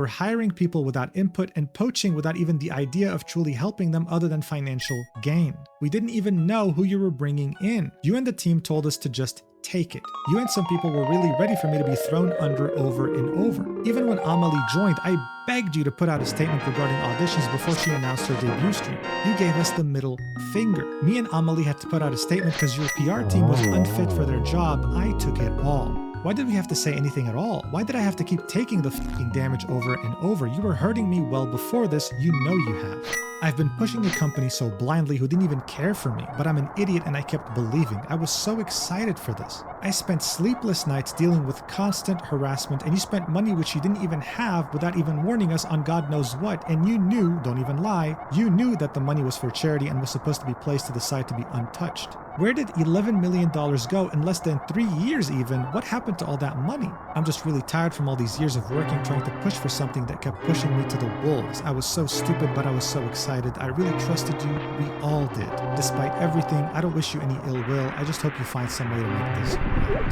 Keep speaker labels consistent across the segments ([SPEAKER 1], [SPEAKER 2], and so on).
[SPEAKER 1] were hiring people without input and poaching without even the idea of truly helping them other than financial gain. We didn't even know who you were bringing in. You and the team told us to just take it. You and some people were really ready for me to be thrown under over and over. Even when Amelie joined, I begged you to put out a statement regarding auditions before she announced her debut stream. You gave us the middle finger. Me and Amelie had to put out a statement because your PR team was unfit for their job. I took it all. Why did we have to say anything at all? Why did I have to keep taking the f***ing damage over and over? You were hurting me well before this, you know you have. I've been pushing a company so blindly who didn't even care for me, but I'm an idiot and I kept believing. I was so excited for this. I spent sleepless nights dealing with constant harassment, and you spent money which you didn't even have without even warning us on God knows what, and you knew, don't even lie, you knew that the money was for charity and was supposed to be placed to the side to be untouched. Where did $11 million go in less than 3 years even? What happened to all that money? I'm just really tired from all these years of working, trying to push for something that kept pushing me to the wolves. I was so stupid, but I was so excited. I really trusted you. We all did. Despite everything, I don't wish you any ill will. I just hope you find some way to make this right.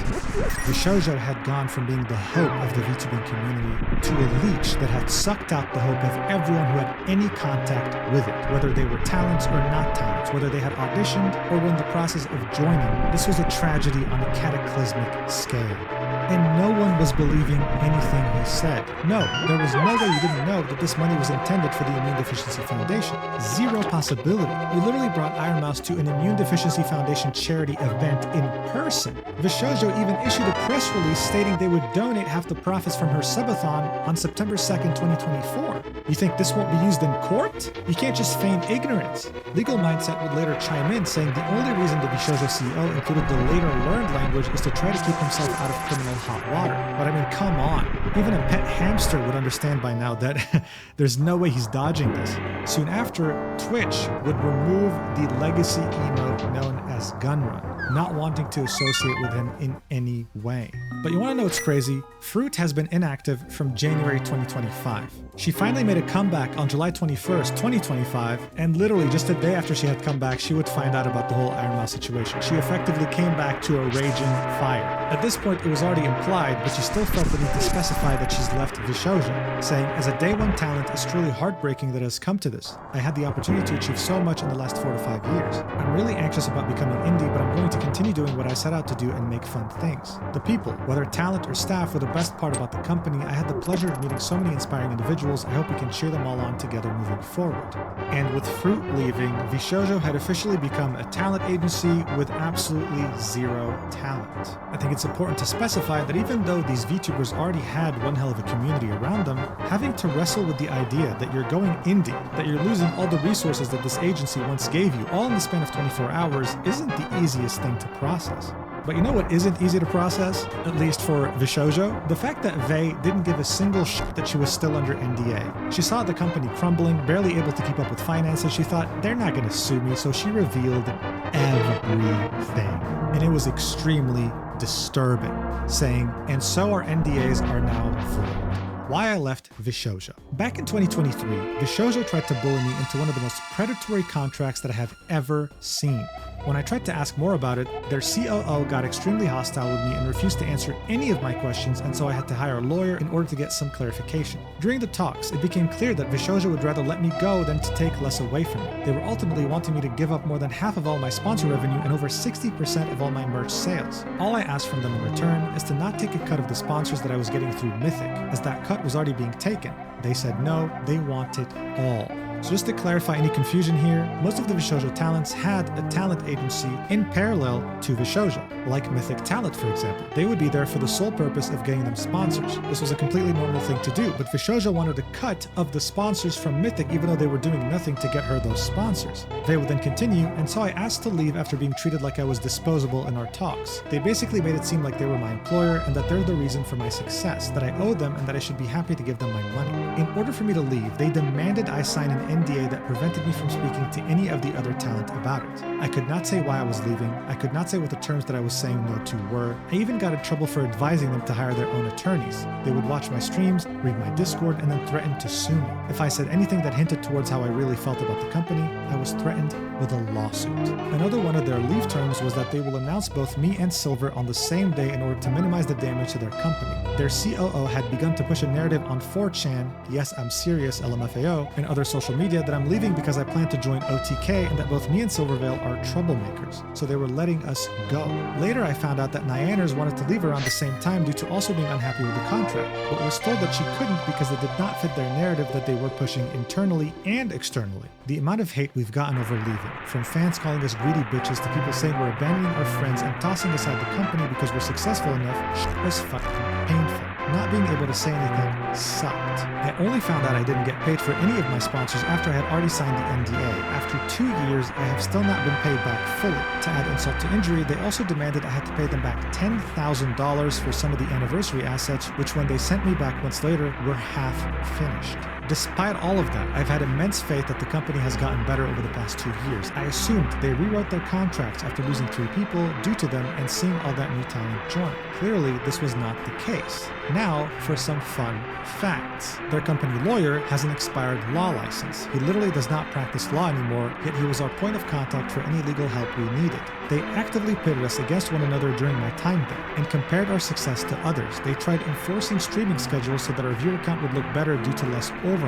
[SPEAKER 1] Vishojo had gone from being the hope of the VTubing community to a leech that had sucked out the hope of everyone who had any contact with it, whether they were talents or not talents, whether they had auditioned or were in the process of joining. This was a tragedy on a cataclysmic scale. And no one was believing anything he said. No, there was no way you didn't know that this money was intended for the Immune Deficiency Foundation. Zero possibility. You literally brought Iron Mouse to an Immune Deficiency Foundation charity event in person. Vishojo even issued a press release stating they would donate half the profits from her subathon on September 2nd, 2024. You think this won't be used in court? You can't just feign ignorance. Legal Mindset would later chime in, saying the only reason the Vishojo CEO included the later learned language is to try to keep himself out of criminal hot water. But I mean, come on. Even a pet hamster would understand by now that there's no way he's dodging this. Soon after, Twitch would remove the legacy emote known as Gunrun, not wanting to associate with him in any way. But you want to know what's crazy? Fruit has been inactive from January 2025. She finally made a comeback on July 21st, 2025, and literally just a day after she had come back, she would find out about the whole Iron Mouse situation. She effectively came back to a raging fire. At this point, it was already implied, but she still felt the need to specify that she's left Vishojo, saying, as a day one talent, it's truly heartbreaking that it has come to this. I had the opportunity to achieve so much in the last 4 to 5 years. I'm really anxious about becoming indie, but I'm going to continue doing what I set out to do and make fun things. The people, whether talent or staff, were the best part about the company. I had the pleasure of meeting so many inspiring individuals. I hope we can cheer them all on together moving forward. And with Fruit leaving, Vishojo had officially become a talent agency with absolutely zero talent. I think it's important to specify that even though these VTubers already had one hell of a community around them, having to wrestle with the idea that you're going indie, that you're losing all the resources that this agency once gave you, all in the span of 24 hours, isn't the easiest thing to process. But you know what isn't easy to process? At least for Vishojo? The fact that Vey didn't give a single shit that she was still under NDA. She saw the company crumbling, barely able to keep up with finances. She thought, they're not going to sue me, so she revealed everything. And it was extremely disturbing, saying, and so our NDAs are now void. Why I left Vishojo. Back in 2023, Vishojo tried to bully me into one of the most predatory contracts that I have ever seen. When I tried to ask more about it, their COO got extremely hostile with me and refused to answer any of my questions, and so I had to hire a lawyer in order to get some clarification. During the talks, it became clear that Vishojo would rather let me go than to take less away from me. They were ultimately wanting me to give up more than half of all my sponsor revenue and over 60% of all my merch sales. All I asked from them in return is to not take a cut of the sponsors that I was getting through Mythic, as that cut was already being taken. They said no, they want it all. So just to clarify any confusion here, most of the Vishojo talents had a talent agency in parallel to Vishojo, like Mythic Talent for example. They would be there for the sole purpose of getting them sponsors. This was a completely normal thing to do, but Vishojo wanted a cut of the sponsors from Mythic even though they were doing nothing to get her those sponsors. They would then continue, and so I asked to leave after being treated like I was disposable in our talks. They basically made it seem like they were my employer and that they're the reason for my success, that I owe them and that I should be happy to give them my money. In order for me to leave, they demanded I sign an NDA that prevented me from speaking to any of the other talent about it. I could not say why I was leaving. I could not say what the terms that I was saying no to were. I even got in trouble for advising them to hire their own attorneys. They would watch my streams, read my Discord, and then threaten to sue me. If I said anything that hinted towards how I really felt about the company, I was threatened with a lawsuit. Another one of their leave terms was that they will announce both me and Silver on the same day in order to minimize the damage to their company. Their COO had begun to push a narrative on 4chan, yes I'm serious LMFAO, and other social media that I'm leaving because I plan to join OTK and that both me and Silvervale are troublemakers, so they were letting us go. Later I found out that Nyanners wanted to leave around the same time due to also being unhappy with the contract, but was told that she couldn't because it did not fit their narrative that they were pushing internally and externally. The amount of hate we've gotten over leaving, from fans calling us greedy bitches to people saying we're abandoning our friends and tossing aside the company because we're successful enough, was fucking painful. Not being able to say anything sucked. I only found out I didn't get paid for any of my sponsors after I had already signed the NDA. After 2 years, I have still not been paid back fully. To add insult to injury, they also demanded I had to pay them back $10,000 for some of the anniversary assets, which when they sent me back months later, were half finished. Despite all of that, I've had immense faith that the company has gotten better over the past 2 years. I assumed they rewrote their contracts after losing 3 people due to them and seeing all that new talent join. Clearly, this was not the case. Now, for some fun facts. Their company lawyer has an expired law license. He literally does not practice law anymore, yet he was our point of contact for any legal help we needed. They actively pitted us against one another during my time there, and compared our success to others. They tried enforcing streaming schedules so that our viewer count would look better due to less overlap.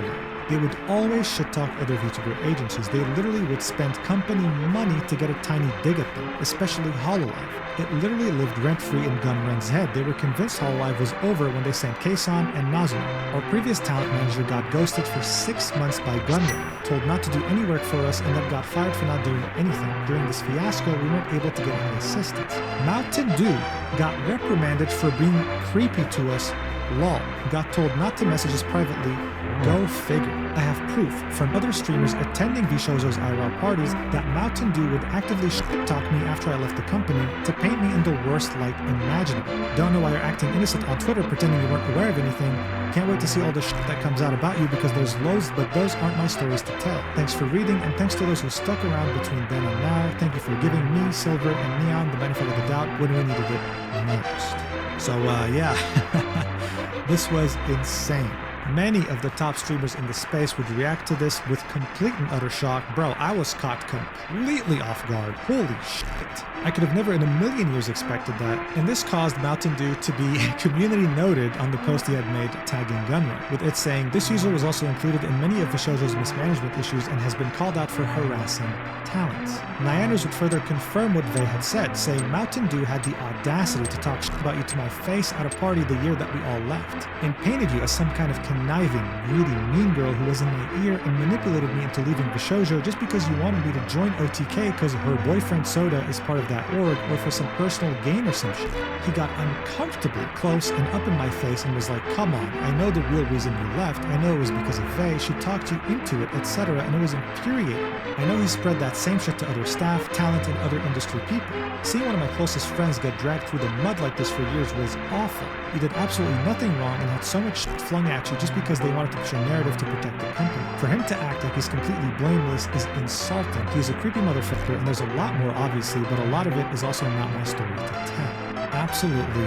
[SPEAKER 1] They would always shit-talk other VTuber agencies. They literally would spend company money to get a tiny dig at them, especially Hololive. It literally lived rent-free in Gunrun's head. They were convinced Hololive was over when they sent Kason and Nazuma. Our previous talent manager got ghosted for 6 months by Gunrun, told not to do any work for us, and then got fired for not doing anything. During this fiasco, we weren't able to get any assistance. Mountain Dew got reprimanded for being creepy to us. Lol. Got told not to message us privately. Go figure. I have proof from other streamers attending VShojo's IRL parties that Mountain Dew would actively shit-talk me after I left the company to paint me in the worst light imaginable. Don't know why you're acting innocent on Twitter pretending you weren't aware of anything. Can't wait to see all the shit that comes out about you because there's loads, but those aren't my stories to tell. Thanks for reading, and thanks to those who stuck around between then and now. Thank you for giving me, Silver, and Neon the benefit of the doubt when we needed it most. So, yeah. This was insane. Many of the top streamers in the space would react to this with complete and utter shock. Bro, I was caught completely off guard. Holy shit. I could have never in a million years expected that. And this caused Mountain Dew to be community noted on the post he had made tagging Gunrun, with it saying, this user was also included in many of VShojo's mismanagement issues and has been called out for harassing talents. Nyanners would further confirm what Vey had said, saying Mountain Dew had the audacity to talk shit about you to my face at a party the year that we all left, and painted you as some kind of conniving, greedy, mean girl who was in my ear and manipulated me into leaving VShojo just because you wanted me to join OTK because her boyfriend Soda is part of that org or for some personal gain or some shit. He got uncomfortably close and up in my face and was like, come on, I know the real reason you left. I know it was because of Vey. She talked you into it, etc. and it was infuriating. I know he spread that same shit to other staff, talent, and other industry people. Seeing one of my closest friends get dragged through the mud like this for years was awful. You did absolutely nothing wrong and had so much shit flung at you just because they wanted to push a narrative to protect the company. For him to act like he's completely blameless is insulting. He's a creepy motherfucker, and there's a lot more obviously, but a lot of it is also not my story to tell. Absolutely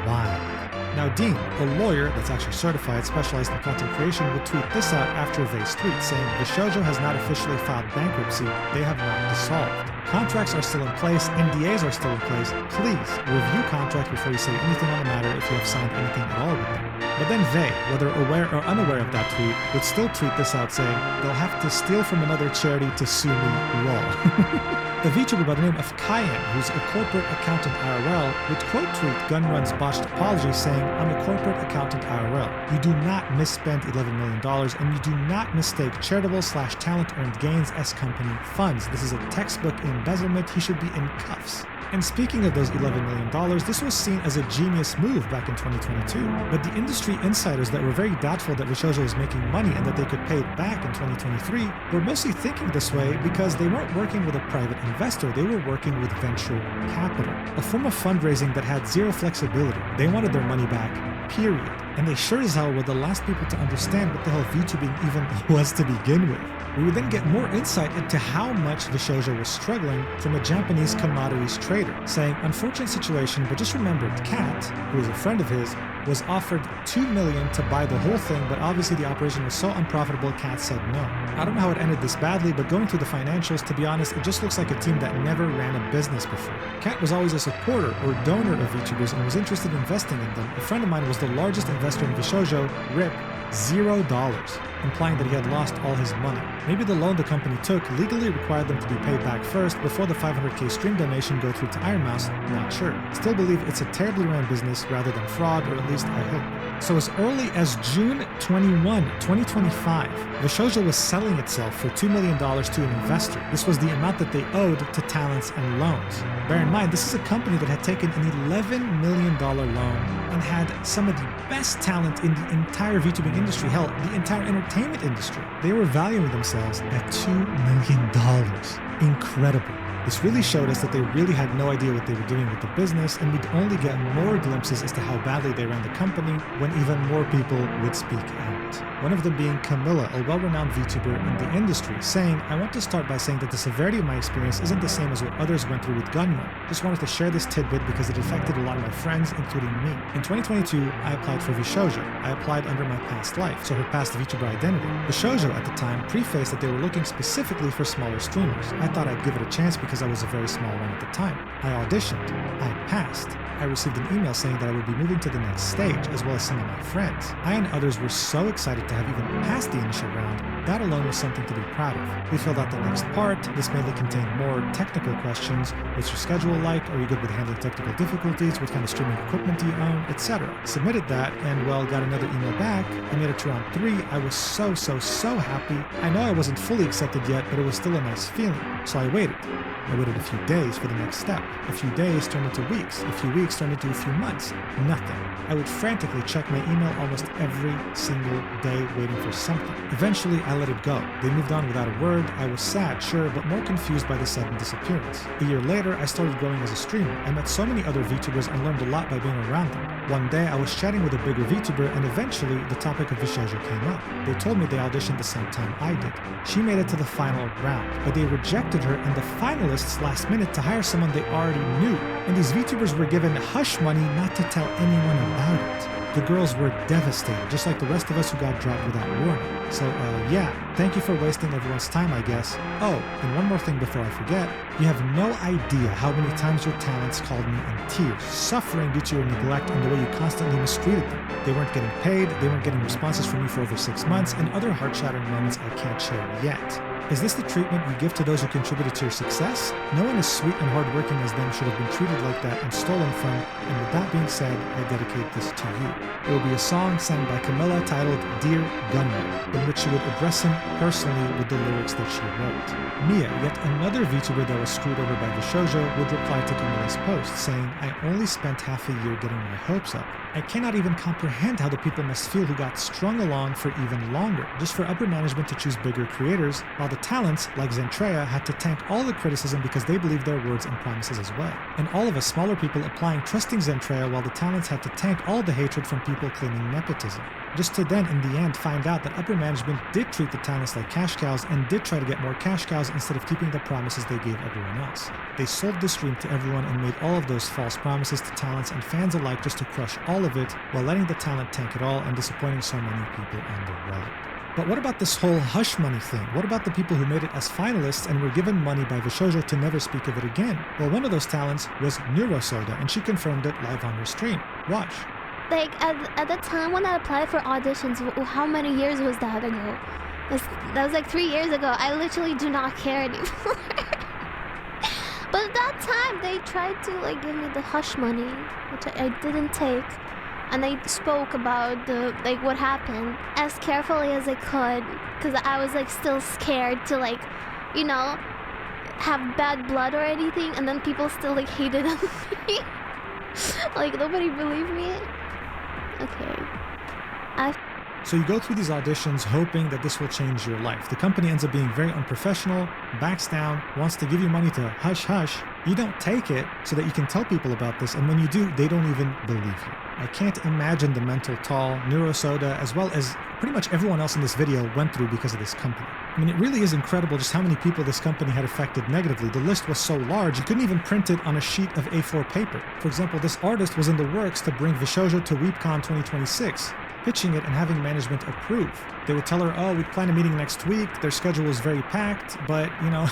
[SPEAKER 1] wild. Now Dean, a lawyer that's actually certified, specialized in content creation, would tweet this out after Vey's tweet, saying, VShojo has not officially filed bankruptcy, they have not dissolved. Contracts are still in place, NDAs are still in place. Please review contracts before you say anything on the matter if you have signed anything at all with them. But then Vey, whether aware or unaware of that tweet, would still tweet this out saying, they'll have to steal from another charity to sue me, lol. A VTuber by the name of Cayenne, who's a corporate accountant IRL, would quote tweet Gunrun's botched apology saying, I'm a corporate accountant IRL. You do not misspend $11 million and you do not mistake charitable/talent earned gains as company funds. This is a textbook embezzlement. He should be in cuffs. And speaking of those $11 million, this was seen as a genius move back in 2022. But the industry insiders that were very doubtful that VShojo was making money and that they could pay it back in 2023 were mostly thinking this way because they weren't working with a private investor, they were working with venture capital, a form of fundraising that had zero flexibility. They wanted their money back period. And they sure as hell were the last people to understand what the hell VTubing even was to begin with. We would then get more insight into how much VShojo was struggling from a Japanese commodities trader, saying, unfortunate situation, but just remember, Kat, who is a friend of his, was offered $2 million to buy the whole thing, but obviously the operation was so unprofitable, Kat said no. I don't know how it ended this badly, but going through the financials, to be honest, it just looks like a team that never ran a business before. Kat was always a supporter or donor of VTubers and was interested in investing in them. A friend of mine was the largest investor in VShojo, RIP, $0, implying that he had lost all his money. Maybe the loan the company took legally required them to be paid back first before the 500k stream donation go through to Ironmouse, not sure. Still believe it's a terribly ran business rather than fraud, or at least I hope. So as early as June 21, 2025, VShojo was selling itself for $2 million to an investor. This was the amount that they owed to talents and loans. Bear in mind, this is a company that had taken an $11 million loan and had some of the best talent in the entire VTubing industry, hell, the entire entertainment industry. They were valuing themselves at $2 million. Incredible. This really showed us that they really had no idea what they were doing with the business, and we'd only get more glimpses as to how badly they ran the company when even more people would speak out. One of them being Camilla, a well-renowned VTuber in the industry, saying, I want to start by saying that the severity of my experience isn't the same as what others went through with Gunman. Just wanted to share this tidbit because it affected a lot of my friends, including me. In 2022, I applied for VShojo. I applied under my past life, so her past VTuber identity. VShojo at the time prefaced that they were looking specifically for smaller streamers. I thought I'd give it a chance because I was a very small one at the time. I auditioned. I passed. I received an email saying that I would be moving to the next stage, as well as some of my friends. I and others were so excited to have even passed the initial round. That alone was something to be proud of. We filled out the next part. This mainly contained more technical questions. What's your schedule like? Are you good with handling technical difficulties? What kind of streaming equipment do you own? Etc. Submitted that and, well, got another email back. I made it to round 3. I was so happy. I know I wasn't fully accepted yet, but it was still a nice feeling. So I waited. I waited a few days for the next step. A few days turned into weeks. A few weeks turned into a few months. Nothing. I would frantically check my email almost every single day waiting for something. Eventually, I let it go. They moved on without a word. I was sad, sure, but more confused by the sudden disappearance. A year later, I started growing as a streamer. I met so many other VTubers and learned a lot by being around them. One day, I was chatting with a bigger VTuber, and eventually, the topic of VShojo came up. They told me they auditioned the same time I did. She made it to the final round, but they rejected her and the finalists last minute to hire someone they already knew. And these VTubers were given hush money not to tell anyone about it. The girls were devastated, just like the rest of us who got dropped without warning. So, yeah, thank you for wasting everyone's time, I guess. Oh, and one more thing before I forget. You have no idea how many times your talents called me in tears, suffering due to your neglect and the way you constantly mistreated them. They weren't getting paid, they weren't getting responses from you for over 6 months, and other heart-shattering moments I can't share yet. Is this the treatment you give to those who contributed to your success? No one as sweet and hardworking as them should have been treated like that and stolen from, and with that being said, I dedicate this to you. It will be a song sung by Camilla titled Dear Gunman, in which she would address him personally with the lyrics that she wrote. Mia, yet another VTuber that was screwed over by VShojo, would reply to Camilla's post, saying, I only spent half a year getting my hopes up. I cannot even comprehend how the people must feel who got strung along for even longer, just for upper management to choose bigger creators, while the talents, like Zentreya, had to tank all the criticism because they believed their words and promises as well. And all of us smaller people applying trusting Zentreya while the talents had to tank all the hatred from people claiming nepotism. Just to then, in the end, find out that upper management did treat the talents like cash cows and did try to get more cash cows instead of keeping the promises they gave everyone else. They sold the stream to everyone and made all of those false promises to talents and fans alike just to crush all of it while letting the talent tank it all and disappointing so many people on the road. But what about this whole hush money thing? What about the people who made it as finalists and were given money by VShojo to never speak of it again? Well, one of those talents was Neurosoda, and she confirmed it live on her stream. Watch.
[SPEAKER 2] Like, at the time when I applied for auditions, how many years was that ago? That was like 3 years ago. I literally do not care anymore. But at that time, they tried to like give me the hush money, which I didn't take. And they spoke about what happened as carefully as I could, because I was like still scared to like, you know, have bad blood or anything, and then people still like hated on me. Like nobody believed me. Okay.
[SPEAKER 1] So you go through these auditions hoping that this will change your life. The company ends up being very unprofessional, backs down, wants to give you money to hush hush. You don't take it so that you can tell people about this, and when you do, they don't even believe you. I can't imagine the mental toll Neurosoda, as well as pretty much everyone else in this video, went through because of this company. I mean, it really is incredible just how many people this company had affected negatively. The list was so large, you couldn't even print it on a sheet of A4 paper. For example, this artist was in the works to bring VShojo to WeebCon 2026, pitching it and having management approve. They would tell her, oh, we'd plan a meeting next week, their schedule was very packed, but, you know,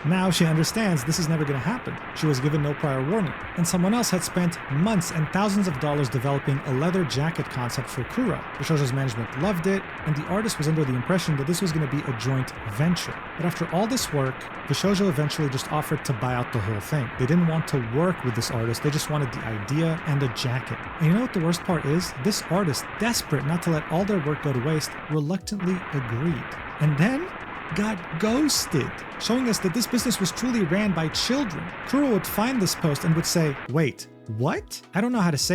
[SPEAKER 1] now she understands this is never going to happen. She was given no prior warning. And someone else had spent months and thousands of dollars developing a leather jacket concept for Kuro. VShojo's management loved it, and the artist was under the impression that this was going to be a joint venture. But after all this work, VShojo eventually just offered to buy out the whole thing. They didn't want to work with this artist, they just wanted the idea and the jacket. And you know what the worst part is? This artist, desperate not to let all their work go to waste, reluctantly agreed. And then got ghosted, showing us that this business was truly ran by children. Kuro would find this post and would say, wait, what? I don't know how to say